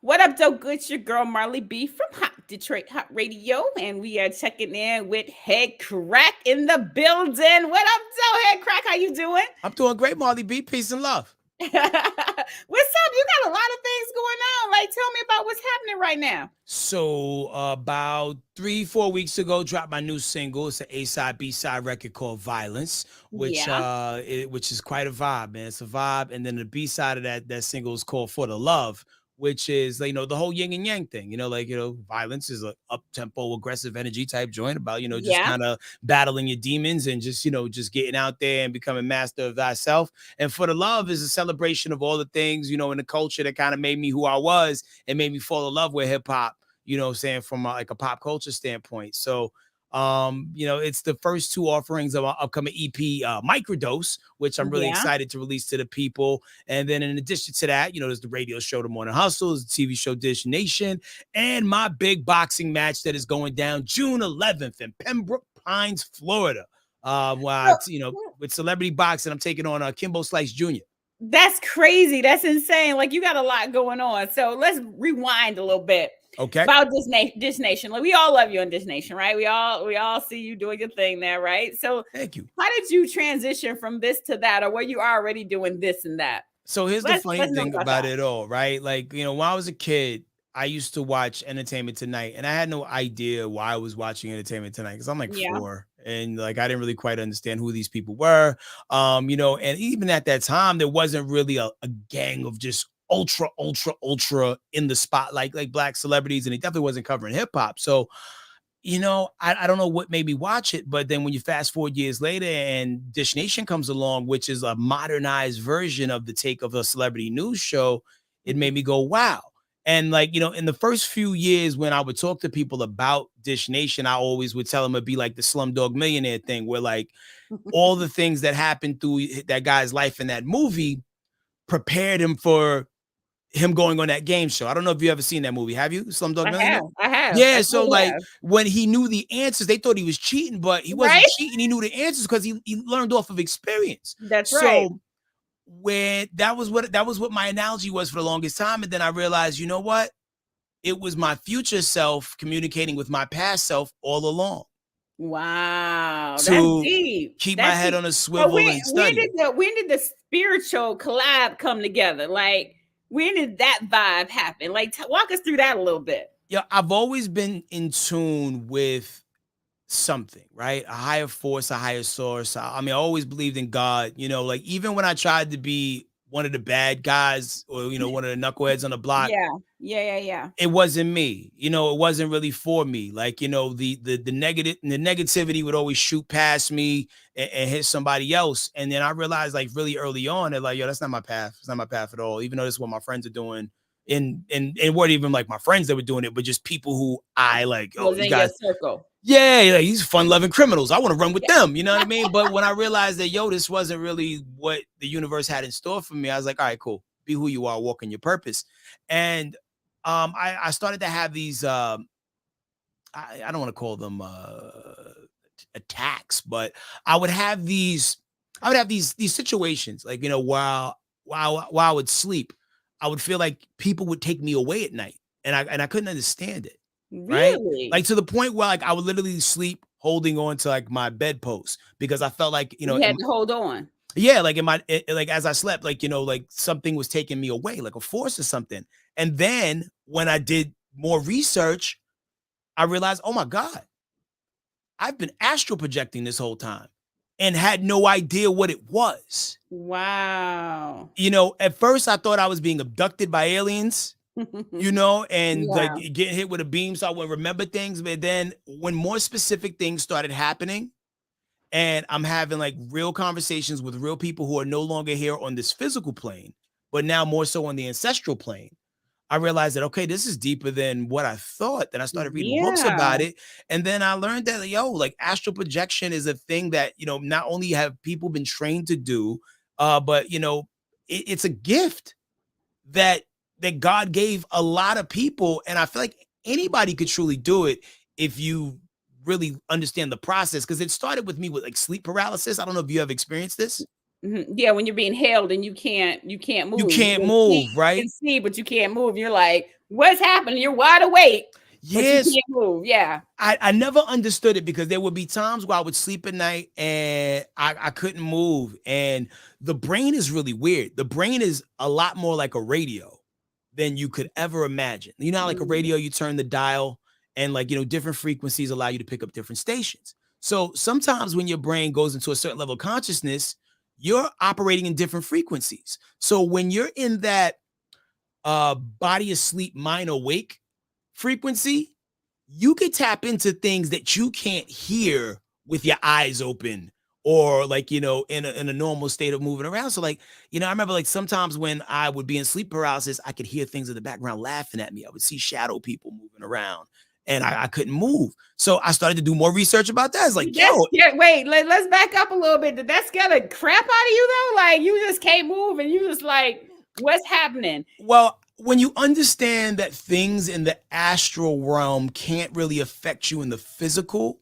What up, though? Good, it's your girl Marli B from Hot Detroit Hot Radio, and we are checking in with Headkrack in the building. What up, though, Headkrack? How you doing? I'm doing great, Marley B. Peace and love. What's up? You got a lot of things going on. Like, tell me about what's happening right now. So about 3, 4 weeks ago, dropped my new single. It's an A-side, B-side record called Violence, Yeah. which is quite a vibe, man. It's a vibe. And then the B-side of that single is called For the Love, which is like, the whole yin and yang thing. Violence is a up tempo, aggressive energy type joint about, just Yeah. kind of battling your demons and just getting out there and becoming master of thyself. And For the Love is a celebration of all the things, in the culture that kind of made me who I was and made me fall in love with hip hop, saying from like a pop culture standpoint. So, it's the first two offerings of our upcoming EP, Microdose, which I'm really Yeah. excited to release to the people. And then in addition to that, there's the radio show, The Morning Hustle, there's the TV show Dish Nation, and my big boxing match that is going down June 11th in Pembroke Pines, Florida. So, With celebrity boxing, I'm taking on Kimbo Slice Jr. that's crazy. That's insane. Like, you got a lot going on. So let's rewind a little bit Okay. about this nation. Like, we all love you in this nation, right? We all see you doing your thing there, right? So Thank you. how did you transition from this to that, or were you already doing this and that? So here's the funny Let's know thing about about that. it all, right? Like, when I was a kid, I used to watch Entertainment Tonight, and I had no idea why I was watching Entertainment Tonight because I'm like Yeah. 4, and like I didn't really quite understand who these people were. And even at that time, there wasn't really a gang of just ultra, ultra, ultra in the spotlight like black celebrities, and it definitely wasn't covering hip hop. So I don't know what made me watch it, but then when you fast forward years later and Dish Nation comes along, which is a modernized version of the take of a celebrity news show, it Mhm. made me go, wow. And like, in the first few years when I would talk to people about Dish Nation, I always would tell them it'd be like the Slumdog Millionaire thing, where like all the things that happened through that guy's life in that movie prepared him for him going on that game show. I don't know if you ever seen that movie. Have you? Slumdog I Millionaire? have. I have. I Yeah, so totally like have. when he knew the answers, they thought he was cheating, but he wasn't Right? cheating. He knew the answers because he learned off of experience. That's right. So when that was what my analogy was for the longest time. And then I realized, you know what? It was my future self communicating with my past self all along Wow. That's to deep. keep my That's head deep. on a So swivel and study. when did the spiritual collab come together? Like, when did that vibe happen? Like, walk us through that a little bit. Yeah, I've always been in tune with something, right? A higher force, a higher source. I mean, I always believed in God, like even when I tried to be one of the bad guys or, one of the knuckleheads on the block, Yeah. Yeah. Yeah. Yeah. it wasn't me. It wasn't really for me. Like, the negativity would always shoot past me and hit somebody else. And then I realized like really early on that like, yo, that's not my path. It's not my path at all. Even though this is what my friends are doing. And it weren't even like my friends that were doing it, but just people who I like, oh, Was these in your guys, circle. yeah, like, these fun-loving criminals. I want to run with Yeah. them. You know what I mean? But when I realized that, yo, this wasn't really what the universe had in store for me, I was like, all right, cool. Be who you are, walk in your purpose. And I started to have these I don't want to call them attacks, but I would have these these situations like, while I would sleep, I would feel like people would take me away at night. And I couldn't understand it. Right? Really? Like to the point where like I would literally sleep holding on to like my bedpost because I felt like, You had to hold on. yeah, like like as I slept, like, like something was taking me away, like a force or something. And then when I did more research, I realized, oh my God, I've been astral projecting this whole time and had no idea what it was. Wow. At first I thought I was being abducted by aliens, and like Yeah. getting hit with a beam so I wouldn't remember things. But then when more specific things started happening, and I'm having like real conversations with real people who are no longer here on this physical plane, but now more so on the ancestral plane, I realized that, okay, this is deeper than what I thought. Then I started reading books Yeah. about it. And then I learned that, yo, like astral projection is a thing that, not only have people been trained to do, but, it's a gift that God gave a lot of people. And I feel like anybody could truly do it if you really understand the process. Cause it started with me with like sleep paralysis. I don't know if you have experienced this. Mhm. Yeah, when you're being held and you can't You move. can't move, You right? can see, but you can't move. You're like, What's happening? You're wide awake, but you Yes. can't move. Yeah. I never understood it because there would be times where I would sleep at night and I couldn't move. And the brain is really weird. The brain is a lot more like a radio than you could ever imagine. You know, how like a Mhm. radio, you turn the dial and like, different frequencies allow you to pick up different stations. So sometimes when your brain goes into a certain level of consciousness, you're operating in different frequencies. So when you're in that body asleep, mind awake frequency, you could tap into things that you can't hear with your eyes open or like in a normal state of moving around. So like I remember like sometimes when I would be in sleep paralysis, I could hear things in the background laughing at me. I would see shadow people moving around and I couldn't move. So I started to do more research about that. It's like, That's yo, yeah. Wait, let's back up a little bit. Did that scare the crap out of you though? Like you just can't move and you just like, what's happening? well, when you understand that things in the astral realm can't really affect you in the physical,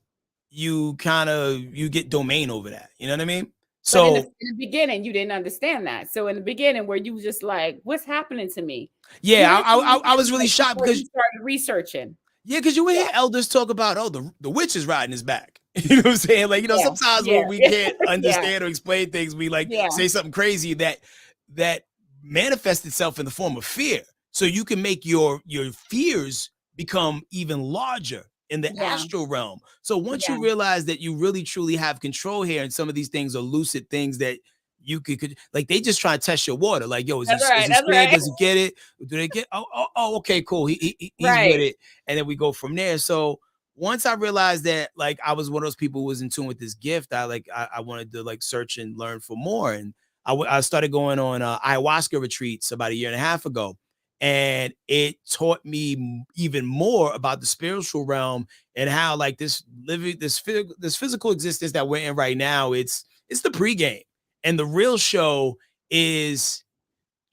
you get domain over that. You know what I mean? But in So the beginning, you didn't understand that. So in the beginning, where you just like, what's happening to me? You yeah, didn't I was understand really like shocked before because you started researching. yeah, because you would Yeah, hear elders talk about, oh, the witch is riding his back. You know what I'm saying? Like, yeah, sometimes yeah, when we can't yeah, understand or explain things, we like yeah, say something crazy that manifests itself in the form of fear. So you can make your fears become even larger in the yeah, astral realm. So once yeah. you realize that you really truly have control here, and some of these things are lucid things that you could like they just try to test your water. Like, yo, That's is right. he That's scared? right. Does he get it? Do they get okay, cool. He's with Right. it. And then we go from there. So once I realized that like I was one of those people who was in tune with this gift, I wanted to like search and learn for more. And I started going on ayahuasca retreats about a year and a half ago. And it taught me even more about the spiritual realm and how like this living this physical existence that we're in right now, it's the pregame. And the real show is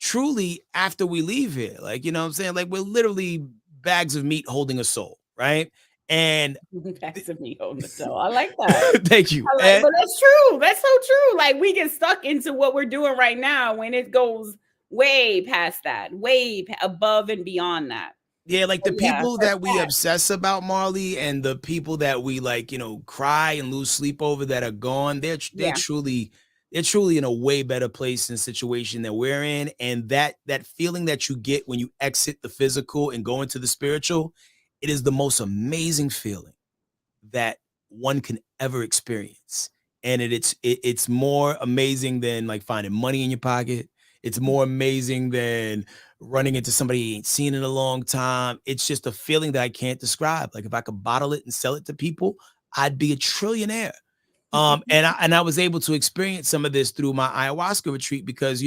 truly after we leave here. Like, you know what I'm saying? Like we're literally bags of meat holding a soul, right? And Back to me on the show. I like that. thank you. I like, And but that's true. That's so true. Like we get stuck into what we're doing right now when it goes way past that, above and beyond that. yeah, like So the yeah, people for that we that. obsess about, Marley, and the people that we like, cry and lose sleep over that are gone, Yeah. they're truly in a way better place and situation that we're in. And that feeling that you get when you exit the physical and go into the spiritual, it is the most amazing feeling that one can ever experience. And it's more amazing than like finding money in your pocket. It's more amazing than running into somebody you ain't seen in a long time. It's just a feeling that I can't describe. Like if I could bottle it and sell it to people, I'd be a trillionaire. And I was able to experience some of this through my ayahuasca retreat because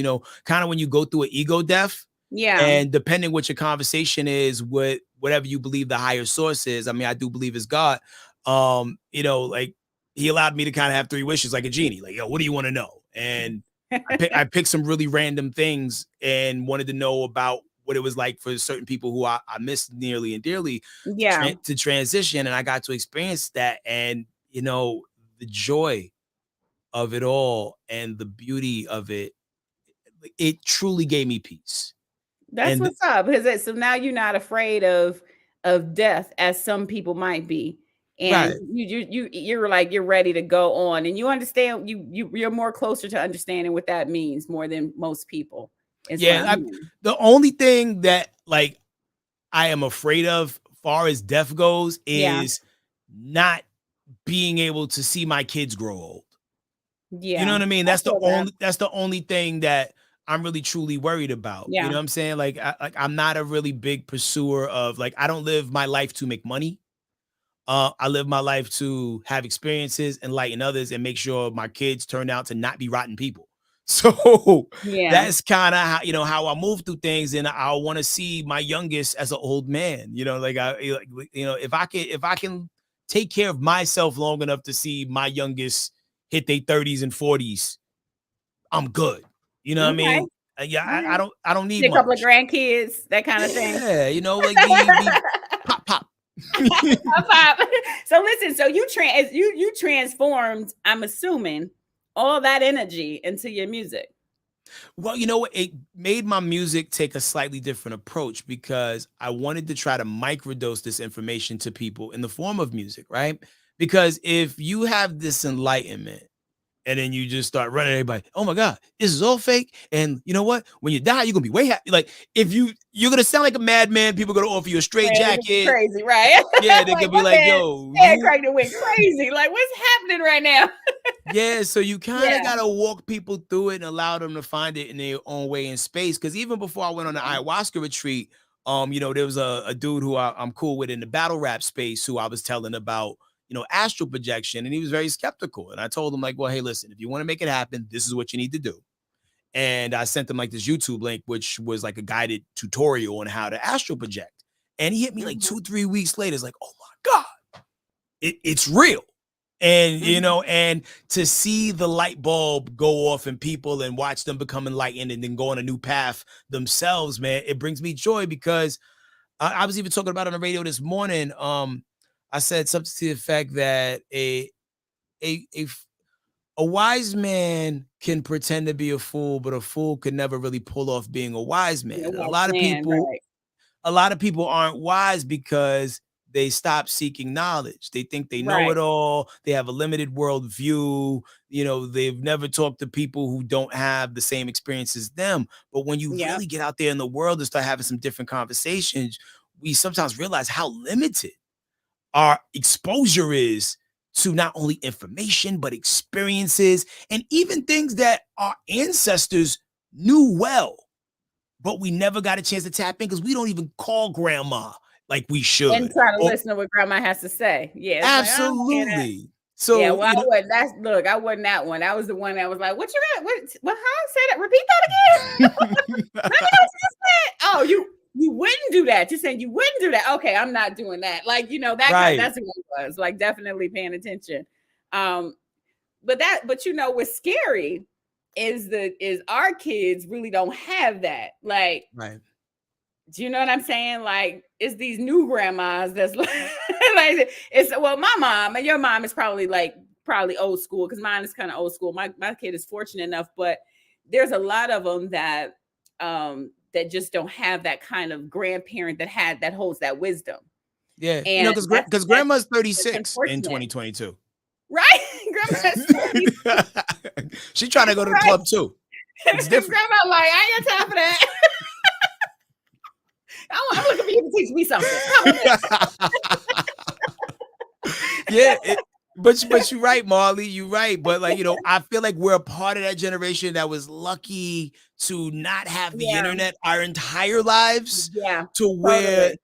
kind of when you go through an ego death, Yeah. and depending what your conversation is with whatever you believe the higher source is, I mean, I do believe is God. Like he allowed me to kind of have three wishes like a genie. Like, yo, what do you want to know? And I picked some really random things and wanted to know about what it was like for certain people who I miss nearly and dearly Yeah. to transition. And I got to experience that. And, the joy of it all and the beauty of it truly gave me peace. That's And what's up. So now you're not afraid of death as some people might be. And right. you're like you're ready to go on and you understand you're more closer to understanding what that means more than most people is what Yeah, I'm hearing. the only thing that like I am afraid of far as death goes Yeah. is not being able to see my kids grow old. You know Yeah. what I mean? I feel that. That's the only thing that I'm really truly worried about. You Yeah. know what I'm saying? Like I'm not a really big pursuer of like I don't live my life to make money. I live my life to have experiences, enlighten others, and make sure my kids turn out to not be rotten people. So Yeah. that's kind of how I move through things, and I want to see my youngest as an old man. Like if I can take care of myself long enough to see my youngest hit their 30s and 40s, I'm good. You know what I Okay. mean? Yeah, All right. I don't need See a couple of much. grandkids, that kind of thing. Yeah, like be pop pop. Pop. So listen, so you transformed, I'm assuming, all that energy into your music. Well, you know what? It made my music take a slightly different approach because I wanted to try to microdose this information to people in the form of music, right? Because if you have this enlightenment and then you just start running everybody, oh my God, this is all fake. And you know what? When you die, you're gonna be way happy. Like if you're gonna sound like a madman, people are gonna offer you a straight Man, this is jacket. crazy, right? Yeah, they Like could be my like, man, yo, you Headkrack went crazy. Like, what's happening right now? yeah, so you kind of Yeah. got to walk people through it and allow them to find it in their own way in space. Because even before I went on the Yeah. ayahuasca retreat, there was a dude who I'm cool with in the battle rap space who I was telling about, astral projection, and he was very skeptical. And I told him like, well, hey, listen, if you want to make it happen, this is what you need to do. And I sent him like this YouTube link, which was like a guided tutorial on how to astral project. And he hit me like Mhm. 2-3 weeks later. It's like, oh my God, it's real. And Mhm. and to see the light bulb go off in people and watch them become enlightened and then go on a new path themselves, man, it brings me joy because I was even talking about it on the radio this morning. I said something to the effect that a a a wise man can pretend to be a fool, but a fool could never really pull off being a wise man. You know, And white man, right? a lot of people aren't wise because they stop seeking knowledge. They think they know Right. it all. They have a limited worldview. They've never talked to people who don't have the same experience as them. But when you Yep. really get out there in the world and start having some different conversations, we sometimes realize how limited our exposure is to not only information, but experiences and even things that our ancestors knew well, but we never got a chance to tap in because we don't even call grandma like we And should. try to Or listen to what grandma has to say. Yeah, it's like, I don't hear that. absolutely. Yeah, So, well, I wasn't. Look, I wasn't that one. That was the one that was like, "What you got? What? Huh? Say that. Repeat that again. Let me know what you said." Oh, you wouldn't do that. You're saying you wouldn't do that. Okay, I'm not doing that. Like that kind. right, That's what it was. Like definitely paying attention. Um, but what's scary is our kids really don't have that. Like, right. do you know what I'm saying? Like, it's these new grandmas that's like, it's well, my mom and your mom is probably old school because mine is kind of old school. My kid is fortunate enough, but there's a lot of them that just don't have that kind of grandparent that holds that wisdom, Yeah. and Because that's grandma's it's 36 in unfortunate, 2022. right? Grandma's 30, She trying to go to the right? club too. It's different. Grandma like, I ain't got time for that. I'm looking for you to teach me something. How about Yeah, but you're right, Marley. You're right. But I feel like we're a part of that generation that was lucky to not have the Yeah, internet our entire lives, yeah, to where totally.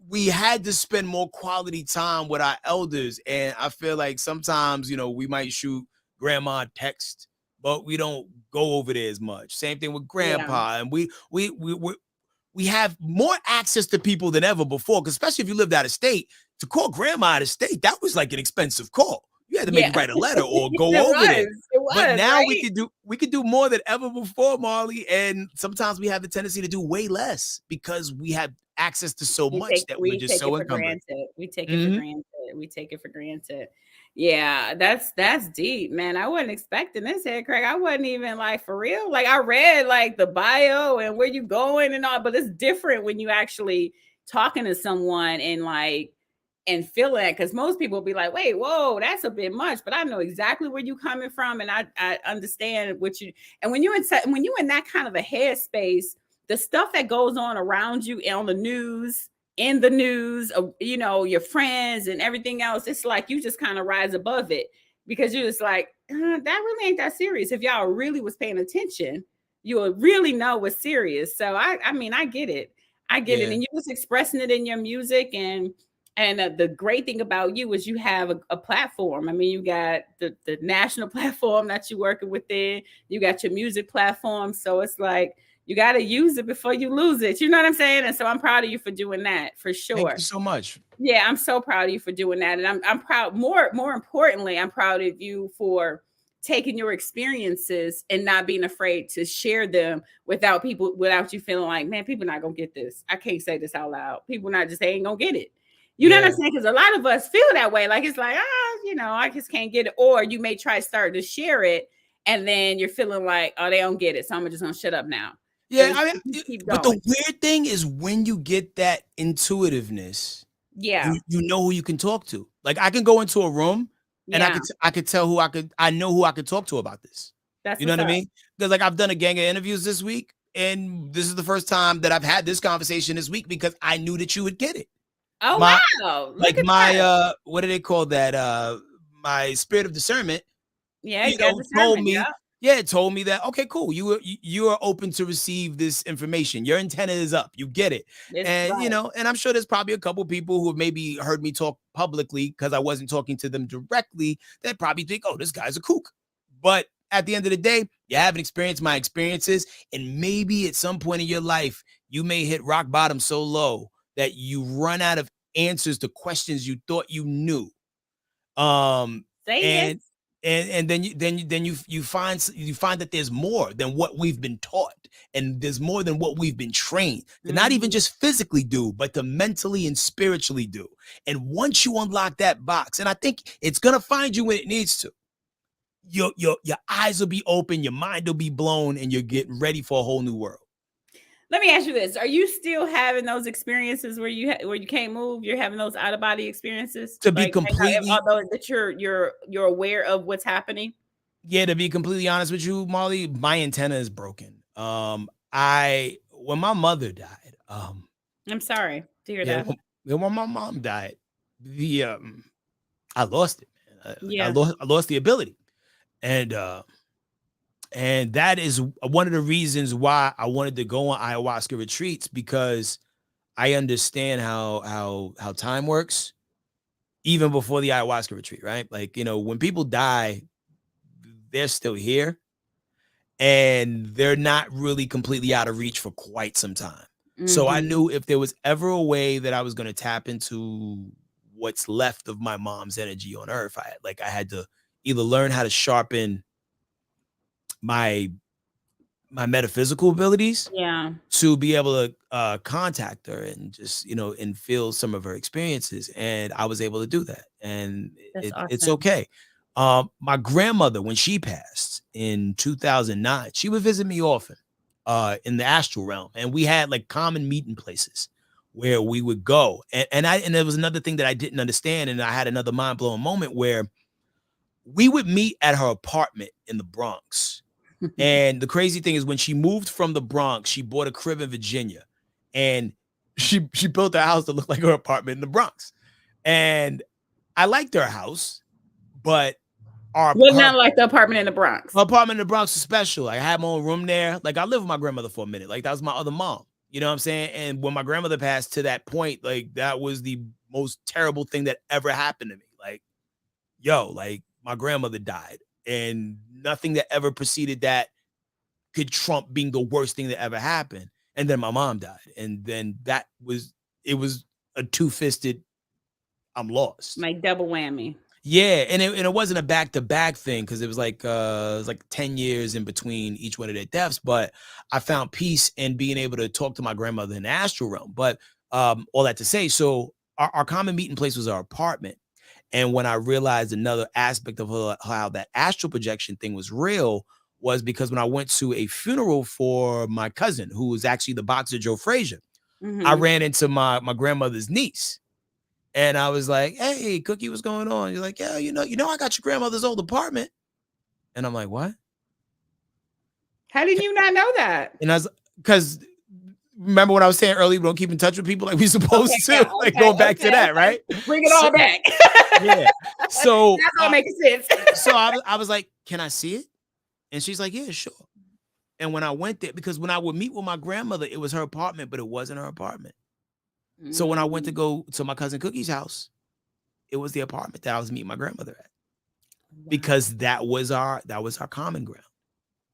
we had to spend more quality time with our elders. And I feel like sometimes, we might shoot grandma a text, but we don't go over there as much. Same thing with Yeah, grandpa. And we have more access to people than ever before, because especially if you lived out of state, to call grandma out of state, that was like an expensive call. You had to maybe yeah. write a letter or It go over there. But was, now we right? could do more than ever before, Marley. And sometimes we have the tendency to do way less because we have access to so much that we're We just take it so for encumbered. granted. We take it for Mhm. granted. We take it for granted. Yeah, that's deep, man. I wasn't expecting this head crack. I wasn't even like for real. Like I read like the bio and where you going and all, but it's different when you actually talking to someone and feeling it because most people will be like, wait, whoa, that's a bit much. But I know exactly where you coming from, and I understand what you and when you in that kind of a headspace, the stuff that goes on around you on the news, in the news, your friends and everything else, it's like you just kind of rise above it because you're just like, that really ain't that serious. If y'all really was paying attention, you would really know what's serious. So I mean, I get it. I get it. Yeah. And you're just expressing it in your music. And the great thing about you is you have a platform. I mean, you got the national platform that you're working within. You got your music platform. So it's like, you got to use it before you lose it. You know what I'm saying? And so I'm proud of you for doing that for Thank sure. you so much. Yeah, I'm so proud of you for doing that. And I'm proud more importantly, I'm proud of you for taking your experiences and not being afraid to share them without you feeling like, man, people not gonna get this. I can't say this out loud. People not just they ain't gonna get it. You know what I'm Yeah. saying? Because a lot of us feel that way. Like it's like, I just can't get it. Or you may try to start to share it and then you're feeling like, oh, they don't get it, so I'm just gonna shut up now. But Yeah, I mean, you keep but the going. weird thing is when you get that intuitiveness, Yeah, you know who you can talk to. Like I can go into a room and yeah, I could tell who I know who I could talk to about this. that's You know what's what I up. mean? Because like I've done a gang of interviews this week, and this is the first time that I've had this conversation this week because I knew that you would get it. Oh My wow, look like at my that. what do they call that? My spirit of discernment, Yeah, you got told discernment. me, Yeah, yeah, it told me that okay, cool. You are open to receive this information. Your antenna is up. You get it. it's And right. and I'm sure there's probably a couple people who have maybe heard me talk publicly because I wasn't talking to them directly that probably think, oh, this guy's a kook. But at the end of the day, you haven't experienced my experiences. And maybe at some point in your life, you may hit rock bottom so low that you run out of answers to questions you thought you knew. Um, Say it. and you find that there's more than what we've been taught, and there's more than what we've been trained to not even Mhm. just physically do, but to mentally and spiritually do. And once you unlock that box, and I think it's gonna find you when it needs to, your eyes will be open, your mind will be blown, and you're getting ready for a whole new world. Let me ask you this: are you still having those experiences where where you can't move? You're having those out of body experiences, To be like completely although that you're aware of what's happening. Yeah, to be completely honest with you, Molly, my antenna is broken. I when my mother died, I'm sorry to hear yeah, that. when my mom died, the I lost it. Man. Yeah, I lost the ability, and that is one of the reasons why I wanted to go on ayahuasca retreats, because I understand how time works even before the ayahuasca retreat, right? Like when people die, they're still here and they're not really completely out of reach for quite some time. So I hmm, knew if there was ever a way that I was going to tap into what's left of my mom's energy on earth, I had to either learn how to sharpen my metaphysical abilities yeah, to be able to contact her and just and feel some of her experiences, and I was able to do that, and that's it's awesome. okay. My grandmother, when she passed in 2009, she would visit me often in the astral realm, and we had like common meeting places where we would go, and there was another thing that I didn't understand, and I had another mind-blowing moment where we would meet at her apartment in the Bronx. And the crazy thing is, when she moved from the Bronx, she bought a crib in Virginia, and she built a house that looked like her apartment in the Bronx. And I liked her house, but our Well, her not like the apartment in the Bronx. apartment in the Bronx was special. Like, I had my own room there. Like, I lived with my grandmother for a minute. Like, that was my other mom. You know what I'm saying? And when my grandmother passed, to that point, like, that was the most terrible thing that ever happened to me. Like, like my grandmother died, and nothing that ever preceded that could trump being the worst thing that ever happened. And then my mom died. And then it was a two-fisted, I'm lost. Like double whammy. Yeah. And it wasn't a back-to-back thing, because it was like 10 years in between each one of their deaths. But I found peace in being able to talk to my grandmother in the astral realm. But all that to say, so our common meeting place was our apartment. And when I realized another aspect of how that astral projection thing was real was because when I went to a funeral for my cousin, who was actually the boxer Joe Frazier, I Hmm. ran into my grandmother's niece. And I was like, "Hey, Cookie, what's going on?" You're like, "Yeah, I got your grandmother's old apartment." And I'm like, "What?" How did you not know that? And I was, because remember when I was saying earlier, we don't keep in touch with people like we Okay, supposed yeah, to, like okay, going back to okay, that, okay. right? Bring it So, all back. yeah. So, That's all making sense. I was like, "Can I see it?" And she's like, "Yeah, sure." And when I went there, because when I would meet with my grandmother, it was her apartment, but it wasn't her apartment. So when I went to Mm. go to my cousin Cookie's house, it was the apartment that I was meeting my grandmother at, Wow. because that was our common ground.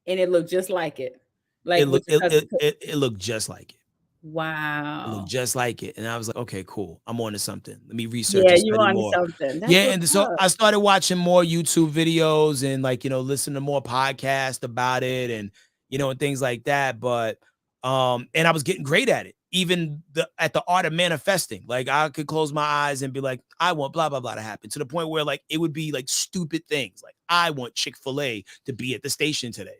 And it looked just like it, It like with looked your cousin. it looked just like it. It looked Wow. just like it. And I was like, okay, cool. I'm on to something. Let me research Yeah, and you study on to more. something. That's Yeah. what's And so up. I started watching more YouTube videos and listen to more podcasts about it, and and things like that. But and I was getting great at it. even at the art of manifesting. Like I could close my eyes and be like, I want blah blah blah to happen, to the point where like it would be like stupid things. Like I want Chick-fil-A to be at the station today,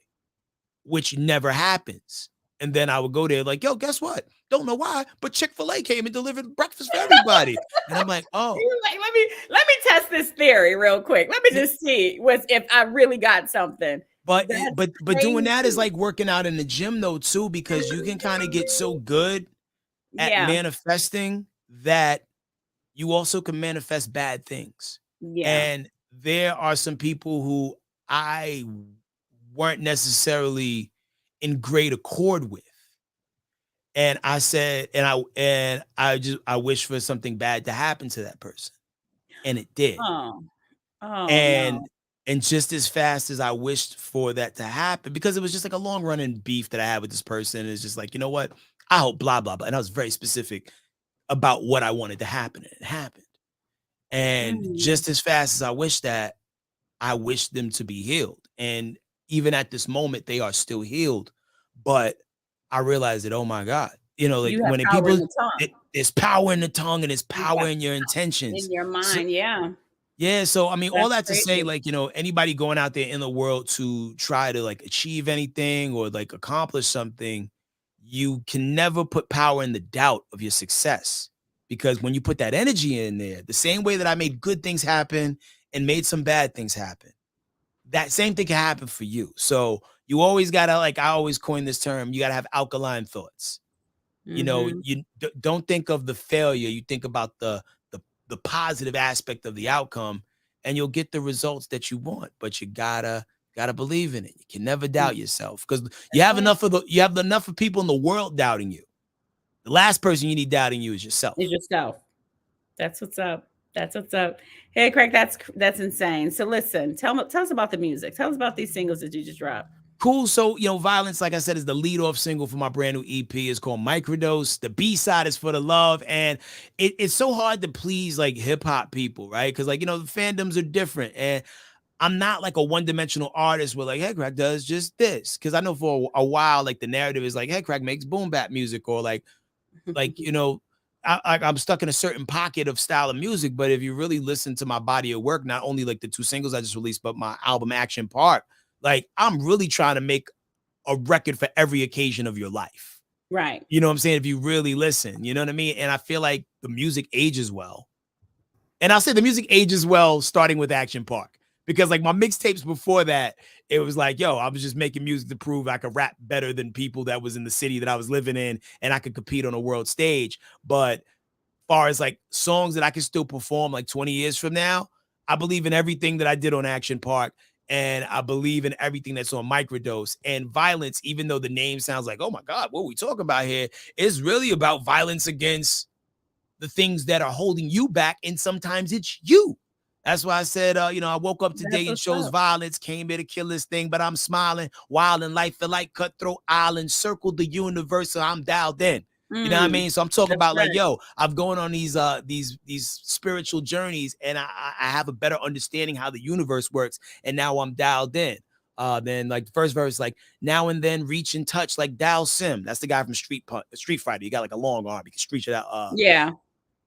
which never happens. And then I would go there like, yo, guess what? Don't know why, but Chick-fil-A came and delivered breakfast for everybody. And I'm like, oh, You're like, let me test this theory real quick. Let me yeah. just see what's if I really got something. But That's but doing that is crazy. like working out in the gym though too, because you can kind of get so good at Yeah. manifesting that you also can manifest bad things. Yeah. And there are some people who I weren't necessarily in great accord with. And I said, I wish for something bad to happen to that person. And it did. Oh. Oh no. And just as fast as I wished for that to happen, because it was just like a long running beef that I had with this person, it's just like, you know what? I hope blah blah blah. And I was very specific about what I wanted to happen, and it happened. And Mm. just as fast as I wish that, I wish them to be healed. And even at this moment, they are still healed. But I realized that, oh my God, like You have when power in people, the tongue. there's power in the tongue and there's You power got in your intentions. in your So, mind. Yeah. yeah. So, I mean, all That's that to say, crazy. like, anybody going out there in the world to try to like achieve anything or like accomplish something, you can never put power in the doubt of your success. Because when you put that energy in there, the same way that I made good things happen and made some bad things happen, that same thing can happen for you. So you always gotta, like, I always coin this term, you gotta have alkaline thoughts. Mm-hmm. You don't think of the failure, you think about the positive aspect of the outcome, and you'll get the results that you want. But you gotta believe in it. You can never doubt yourself, because That's right. you have enough of people in the world doubting you. The last person you need doubting you is It's yourself. yourself. That's what's up. That's what's up. Hey, Craig, that's insane. So listen, tell us about the music. Tell us about these singles that you just dropped. Cool. So, Violence, like I said, is the lead off single for my brand new EP. It's called Microdose. The B side is For the Love. And it's so hard to please like hip hop people, right? Because, like, the fandoms are different. And I'm not like a one dimensional artist where like Headkrack does just this. Because I know for a while, like the narrative is like Headkrack makes boom bap music, or like, I'm stuck in a certain pocket of style of music. But if you really listen to my body of work, not only like the 2 singles I just released, but my album Action Park, like I'm really trying to make a record for every occasion of your life. Right. You know what I'm saying? If you really listen, you know what I mean? And I feel like the music ages well. And I'll say the music ages well starting with Action Park. Because like my mixtapes before that, it was like, yo, I was just making music to prove I could rap better than people that was in the city that I was living in, and I could compete on a world stage. But far as like songs that I can still perform like 20 years from now, I believe in everything that I did on Action Park. And I believe in everything that's on Microdose. And Violence, even though the name sounds like, oh my God, what are we talking about here? Is really about violence against the things that are holding you back. And sometimes it's you. That's why I said, I woke up That's today and what's chose up. violence, came here to kill this thing, but I'm smiling, wild in life, feel like Cutthroat Island, circled the universe, so I'm dialed in. You know what I Mm, mean? So I'm talking that's about like, right. yo, I'm going on these spiritual journeys, and I have a better understanding how the universe works, and now I'm dialed in. Then like the first verse, like now and then reach and touch like Dal Sim. That's the guy from Street Fighter. You got like a long arm, you can stretch it out. Yeah.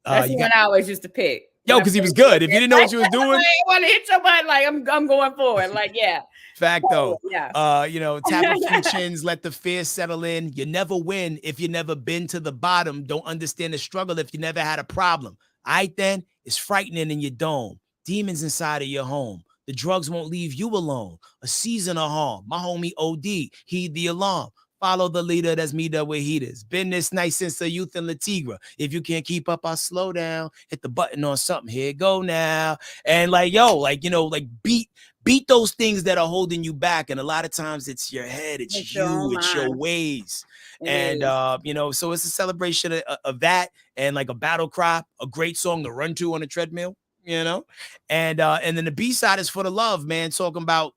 That's the You one got I always used to pick when yo, I because he was first did good. If you this. didn't know what you was doing, I want to hit somebody like I'm going forward. Like, yeah. fact though. Yeah. Tap a few chins, let the fear settle in. You never win if you never been to the bottom. Don't understand the struggle if you never had a problem. All right, then it's frightening in your dome. Demons inside of your home. The drugs won't leave you alone. A season of harm. My homie OD, heed the alarm. Follow the leader that's me the way he is. Been this nice since the youth in Latigra. If you can't keep up, I'll slow down. Hit the button on something. Here it go now. And like, yo, like, like beat those things that are holding you back. And a lot of times it's your head, it's It's your own you, it's your mind. ways. It And is. so it's a celebration of that, and like a battle cry, a great song to run to on a treadmill, you know. And then the B-side is For the Love, man, talking about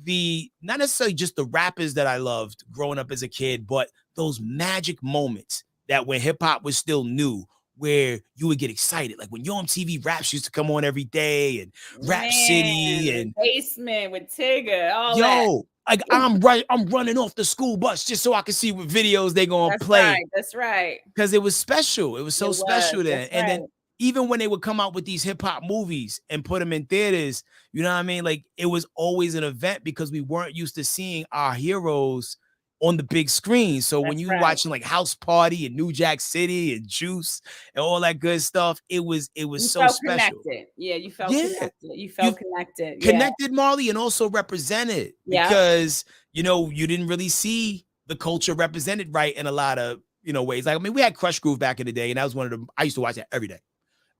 the not necessarily just the rappers that I loved growing up as a kid, but those magic moments that when hip hop was still new, where you would get excited, like when Yo MTV Raps used to come on every day, and Rap Man, City, the and basement with Tigger, all that. yo, Like I'm running off the school bus just so I can see what videos they gonna That's play. right. That's right. Because it was special. It was so It was. special then. That's And right. then even when they would come out with these hip hop movies and put them in theaters, you know what I mean? Like it was always an event because we weren't used to seeing our heroes on the big screen. So when That's you right. watching like House Party and New Jack City and Juice and all that good stuff, it was You so felt special. connected. Yeah, you felt Yeah. connected. You You felt connected. Yeah. connected Marley and also represented Yep. because you didn't really see the culture represented right in a lot of ways. Like I mean, we had Crush Groove back in the day, and that was one of the I used to watch that every day.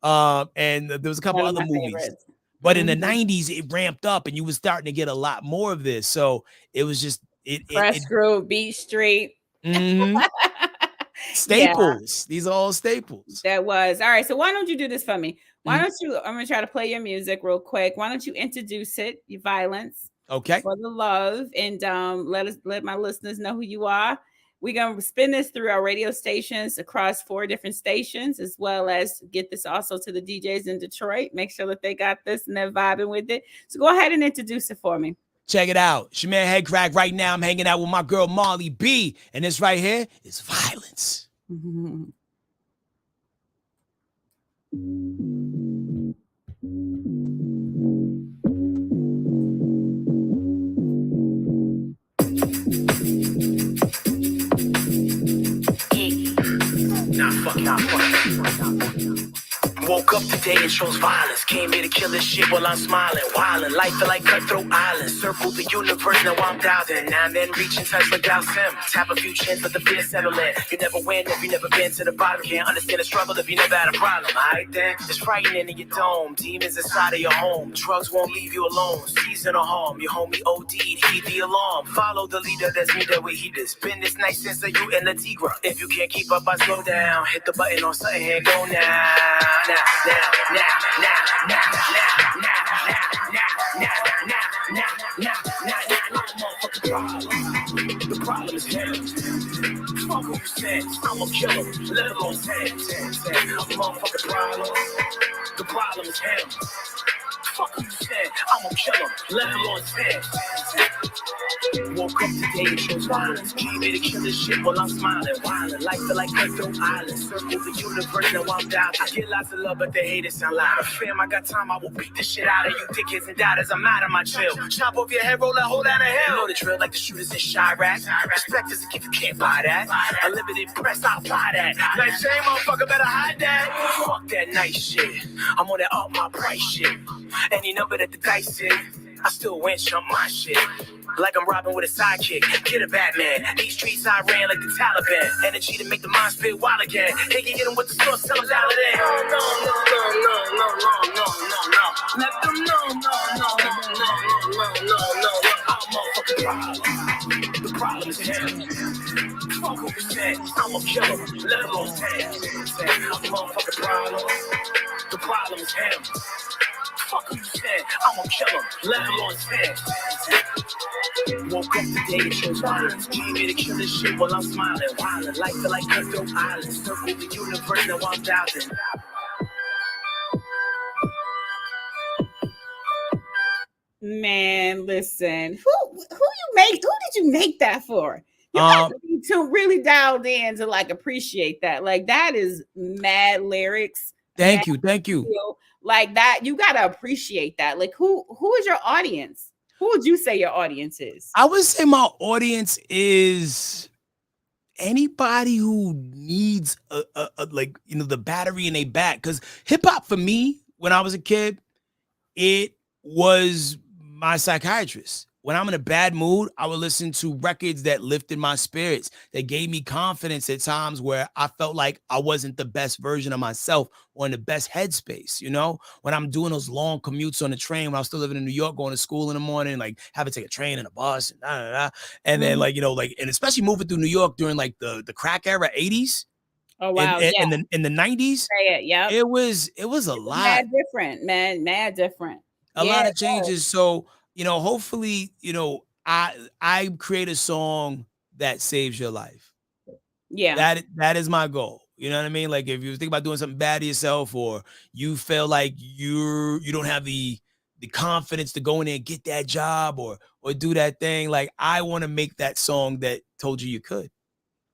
And there was a couple One of other my movies, favorites. but in the Mhm. '90s it ramped up, and you was starting to get a lot more of this. So it was just it Fresh Groove, Beat Street. mhm. Yeah, Staples. These are all staples. that was. All right, so why don't you do this for me? Why Mhm. don't you I'm gonna try to play your music real quick. Why don't you introduce it, your violence, Okay. for the love, and let my listeners know who you are. We're gonna spin this through our radio stations across 4 different stations, as well as get this also to the DJs in Detroit. Make sure that they got this and they're vibing with it. So go ahead and introduce it for me. Check it out. It's your man Headkrack. Right now, I'm hanging out with my girl Marli B, and this right here is violence. Nah, fuck. Woke up today and chose violence. Came here to kill this shit while I'm smiling. Wildin', life feel like Cutthroat Island. Circle the universe, now I'm dowsing. Now and then reaching touch like Dow Sim. Tap a few chins, let the fear settle in. You never win if you never been to the bottom. Can't understand the struggle if you never had a problem. Alright then, it's frightening in your dome. Demons inside of your home. Drugs won't leave you alone. Season of harm. Your homie OD'd, heed the alarm. Follow the leader, that's me that we heed this. Been this nice since you in the Tigra. If you can't keep up, I slow down. Hit the button on something here, go now. The problem is him. Fuck who you said. I'm a killer. Let alone 10. I'm a motherfucking problem. The problem is him. Fuck who you said. I'm a killer. Let alone 10. Woke up today and chose violence. Came here to kill this shit while I'm smiling. Wildin', life feel like Cutthroat Island. Circle the universe, now I'm down. I get lots of love, but the haters sound louder. Fam, I got time, I will beat the shit out of you dickheads and doubters. I'm out of my chill. Chop off your head, roll that hole down the hill. You know the drill, like the shooters in Chirac. Respect is a gift, you can't buy that. Unlimited press, I'll buy that. Nice shame, motherfucker, better hide that. Fuck that nice shit. I'm on that up my price shit. Any number that the dice hit, I still win some my shit. Like I'm robbing with a sidekick, get a Batman. These streets I ran like the Taliban. Energy to make the mind spit wild again. Hey, you get him with the source, tell him louder than. No. Let them know, no. I'm a motherfucking problem. The problem is him. Fuck who you said, I'm a killer. Let alone 10. I'm a motherfucking problem. The problem is him. Fuck who you said, I'm a killer. Let alone 10. Woke up today and chose violence. Came here to kill this shit while I'm smiling. Wildin', life feel like Cutthroat Island. Circle the universe, now I'm doubting. Man, listen. Who did you make that for? You got to be really dialed in to like appreciate that. Like that is mad lyrics. Mad Thank you. feel. Like that, you gotta appreciate that. Like who is your audience? Who would you say your audience is? I would say my audience is anybody who needs a like the battery in their back. Because hip hop for me, when I was a kid, it was my psychiatrist. When I'm in a bad mood, I would listen to records that lifted my spirits, that gave me confidence at times where I felt like I wasn't the best version of myself or in the best headspace. When I'm doing those long commutes on the train, when I was still living in New York, going to school in the morning, like having to take a train and a bus and then and especially moving through New York during like the crack era 80s. Oh wow, in the 90s, say it. Yep. it was a lot. Mad different, man. Mad different. A lot of changes. So, hopefully, I create a song that saves your life. Yeah. That is my goal. You know what I mean? Like if you think about doing something bad to yourself or you feel like you don't have the the confidence to go in there and get that job or do that thing. Like, I want to make that song that told you could.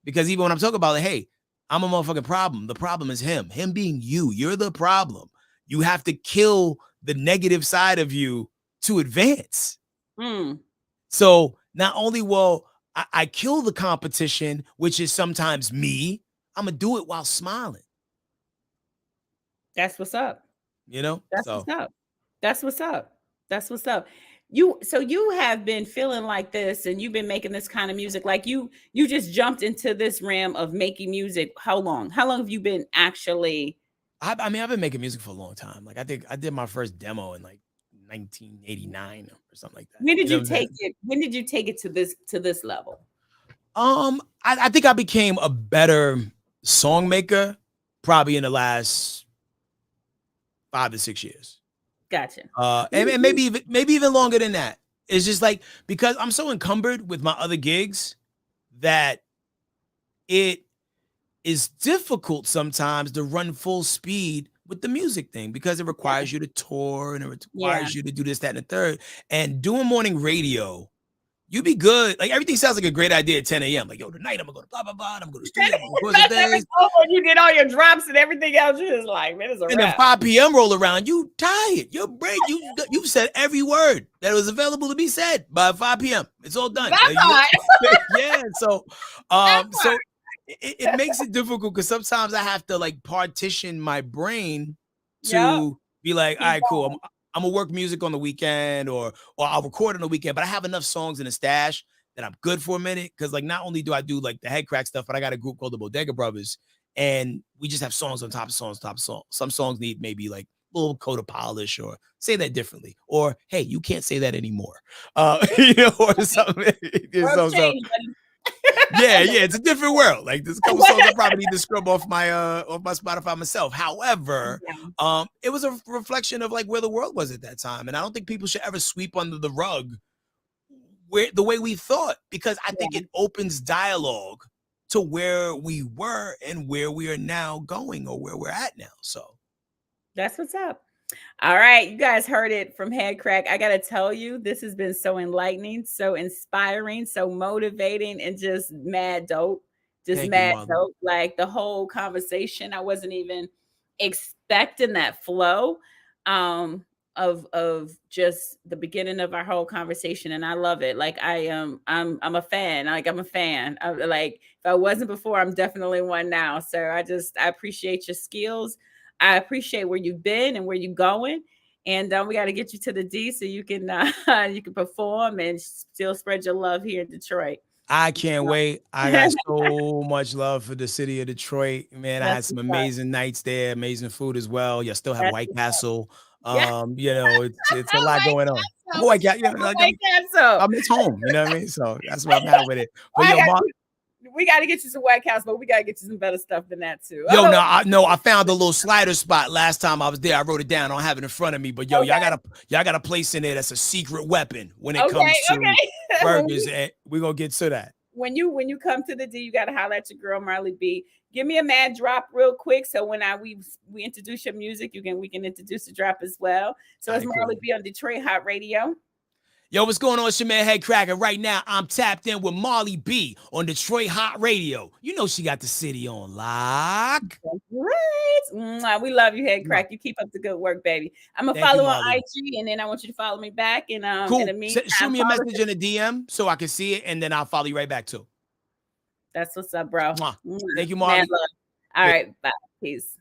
Because even when I'm talking about, like, hey, I'm a motherfucking problem. The problem is him. Him being you. You're the problem. You have to kill the negative side of you to advance. Mm. So not only will I kill the competition, which is sometimes me, I'm gonna do it while smiling. That's what's up. You know? That's what's up. That's what's up. That's what's up. You have been feeling like this, and you've been making this kind of music. Like you just jumped into this realm of making music. How long? How long have you been actually? I mean, I've been making music for a long time. Like, I think I did my first demo in like 1989 or something like that. When did You know you what I'm saying? take it? When did you take it to this level? I think I became a better song maker probably in the last 5 to 6 years. Gotcha. And maybe even longer than that. It's just like, because I'm so encumbered with my other gigs that it is difficult sometimes to run full speed with the music thing, because it requires you to tour and it Yeah. requires you to do this, that, and the third. And doing morning radio, you be good. Like, everything sounds like a great idea at 10 a.m. Like, yo, tonight I'm gonna go to blah blah blah. I'm gonna go to studio. I'm gonna record some things. When you get all your drops and everything else, you're just like, man, it's a And then wrap. 5 p.m. roll around, you tired. Your brain, you've said every word that was available to be said by 5 p.m. It's all done. Like, yeah. So it makes it difficult, because sometimes I have to like partition my brain to be like, all right, cool. I'm gonna work music on the weekend, or I'll record on the weekend, but I have enough songs in the stash that I'm good for a minute. Cause like, not only do I do like the Headkrack stuff, but I got a group called the Bodega Brothers, and we just have songs on top of songs, top of songs. Some songs need maybe like a little coat of polish, or say that differently, or hey, you can't say that anymore. You know, or something. Yeah, it's a different world. Like, there's a couple songs I probably need to scrub off my Spotify myself. However, it was a reflection of like where the world was at that time, and I don't think people should ever sweep under the rug the way we thought, because I think it opens dialogue to where we were and where we are now going, or where we're at now. So that's what's up. All right, you guys heard it from Headkrack. I gotta tell you, this has been so enlightening, so inspiring, so motivating, and just mad dope. Just mad dope. Like, the whole conversation, I wasn't even expecting that flow of just the beginning of our whole conversation, and I love it. Like, I'm a fan. Like, I'm a fan. Like, if I wasn't before, I'm definitely one now. So I appreciate your skills. I appreciate where you've been and where you're going, and we got to get you to the D so you can perform and still spread your love here in Detroit. I can't wait. I got so much love for the city of Detroit, man. I had some amazing nights there, amazing food as well. You still have White Castle. You know, it's a lot going on. White Castle. I'm at home. You know what I mean? So that's what I'm at with it. But yo, we got to get you some White Castle, but we got to get you some better stuff than that too. Yo, I found a little slider spot last time I was there. I wrote it down. I don't have it in front of me, but yo, y'all got a place in there that's a secret weapon when it comes to burgers, and we're gonna get to that. When you come to the D, you got to holler at your girl Marli B. Give me a mad drop real quick, so when we introduce your music, we can introduce the drop as well. So it's Marli B on Detroit Hot Radio. Yo, what's going on? It's your man Headkrack, and right now I'm tapped in with Marli B on Detroit Hot Radio. You know she got the city on lock. Right. We love you, Headkrack. You keep up the good work, baby. I'm gonna follow on IG, and then I want you to follow me back. And cool. In the meantime, shoot me a message in a DM so I can see it, and then I'll follow you right back too. That's what's up, bro. Thank you, Marli. All right, bye. Peace.